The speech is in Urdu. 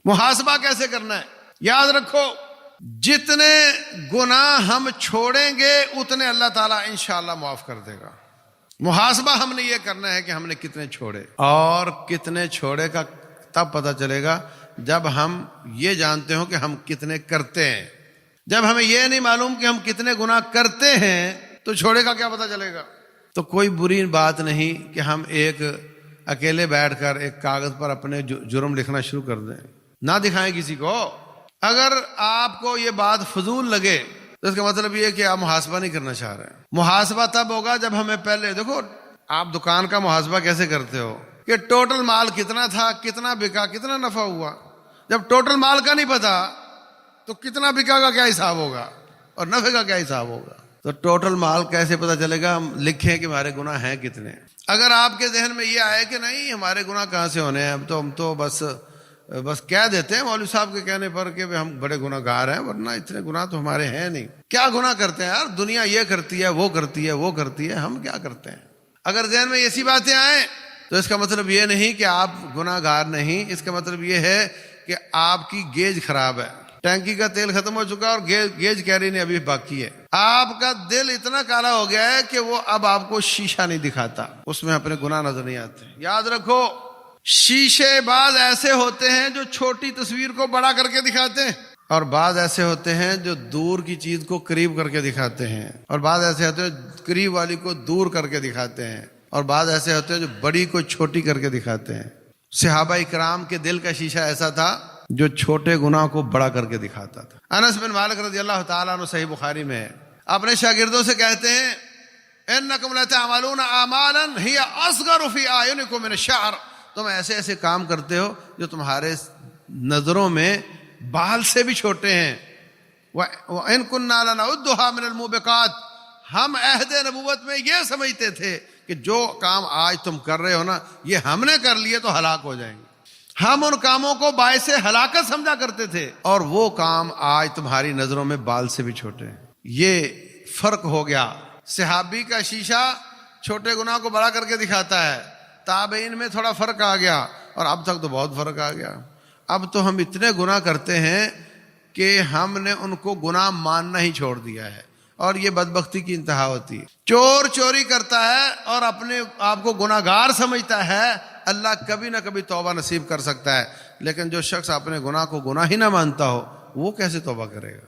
محاسبہ کیسے کرنا ہے؟ یاد رکھو جتنے گناہ ہم چھوڑیں گے اتنے اللہ تعالیٰ انشاءاللہ معاف کر دے گا۔ محاسبہ ہم نے یہ کرنا ہے کہ ہم نے کتنے چھوڑے، اور کتنے چھوڑے کا تب پتہ چلے گا جب ہم یہ جانتے ہوں کہ ہم کتنے کرتے ہیں۔ جب ہمیں یہ نہیں معلوم کہ ہم کتنے گناہ کرتے ہیں تو چھوڑے کا کیا پتہ چلے گا؟ تو کوئی بری بات نہیں کہ ہم ایک اکیلے بیٹھ کر ایک کاغذ پر اپنے جرم لکھنا شروع کر دیں، نہ دکھائیں کسی کو۔ اگر آپ کو یہ بات فضول لگے تو اس کا مطلب یہ ہے کہ آپ محاسبہ نہیں کرنا چاہ رہے ہیں۔ محاسبہ تب ہوگا جب ہمیں پہلے دیکھو، آپ دکان کا محاسبہ کیسے کرتے ہو کہ ٹوٹل مال کتنا تھا، کتنا بکا، کتنا نفع ہوا۔ جب ٹوٹل مال کا نہیں پتا تو کتنا بکا کا کیا حساب ہوگا اور نفع کا کیا حساب ہوگا؟ تو ٹوٹل مال کیسے پتا چلے گا؟ ہم لکھیں کہ ہمارے گناہ ہیں کتنے۔ اگر آپ کے ذہن میں یہ آئے کہ نہیں ہمارے گناہ کہاں سے ہونے ہیں، ہم تو بس کہہ دیتے ہیں مولوی صاحب کے کہنے پر کہ ہم بڑے گناہ گار ہیں، ورنہ اتنے گناہ تو ہمارے ہیں نہیں۔ کیا گناہ کرتے ہیں یار؟ دنیا یہ کرتی ہے، وہ کرتی ہے، وہ کرتی ہے، ہم کیا کرتے ہیں؟ اگر ذہن میں ایسی باتیں آئیں تو اس کا مطلب یہ نہیں کہ آپ گناہ گار نہیں، اس کا مطلب یہ ہے کہ آپ کی گیج خراب ہے، ٹینکی کا تیل ختم ہو چکا اور گیج کیری نہیں ابھی باقی ہے۔ آپ کا دل اتنا کالا ہو گیا ہے کہ وہ اب آپ کو شیشہ نہیں دکھاتا، اس میں اپنے گناہ نظر نہیں آتے۔ یاد رکھو شیشے بعض ایسے ہوتے ہیں جو چھوٹی تصویر کو بڑا کر کے دکھاتے ہیں، اور بعض ایسے ہوتے ہیں جو دور کی چیز کو قریب کر کے دکھاتے ہیں، اور بعض ایسے ہوتے ہیں قریب والی کو دور کر کے دکھاتے ہیں، اور بعض ایسے ہوتے ہیں جو بڑی کو چھوٹی کر کے دکھاتے ہیں۔ صحابہ اکرام کے دل کا شیشہ ایسا تھا جو چھوٹے گناہ کو بڑا کر کے دکھاتا تھا۔ انس بن مالک رضی اللہ تعالیٰ عنہ صحیح بخاری میں ہے، اپنے شاگردوں سے کہتے ہیں اِنَّكُمْ لَتَعْمَلُونَ أَعْمَالًا هِيَ أَصْغَرُ فِي أَعْيُنِكُم مِّنَ الشَّعْرِ، تم ایسے ایسے کام کرتے ہو جو تمہارے نظروں میں بال سے بھی چھوٹے ہیں۔ وَإِن كُنَّا لَنَعُدُّهَا مِنَ الْمُوبِقَاتِ، ہم عہد نبوت میں یہ سمجھتے تھے کہ جو کام آج تم کر رہے ہو نا یہ ہم نے کر لیے تو ہلاک ہو جائیں گے۔ ہم ان کاموں کو باعث ہلاکت سمجھا کرتے تھے، اور وہ کام آج تمہاری نظروں میں بال سے بھی چھوٹے ہیں۔ یہ فرق ہو گیا۔ صحابی کا شیشہ چھوٹے گناہ کو بڑا کر کے دکھاتا ہے، تابعین میں تھوڑا فرق آ گیا، اور اب تک تو بہت فرق آ گیا۔ اب تو ہم اتنے گناہ کرتے ہیں کہ ہم نے ان کو گناہ ماننا ہی چھوڑ دیا ہے، اور یہ بدبختی کی انتہا ہوتی ہے۔ چور چوری کرتا ہے اور اپنے آپ کو گناہ گار سمجھتا ہے، اللہ کبھی نہ کبھی توبہ نصیب کر سکتا ہے، لیکن جو شخص اپنے گناہ کو گناہ ہی نہ مانتا ہو وہ کیسے توبہ کرے گا؟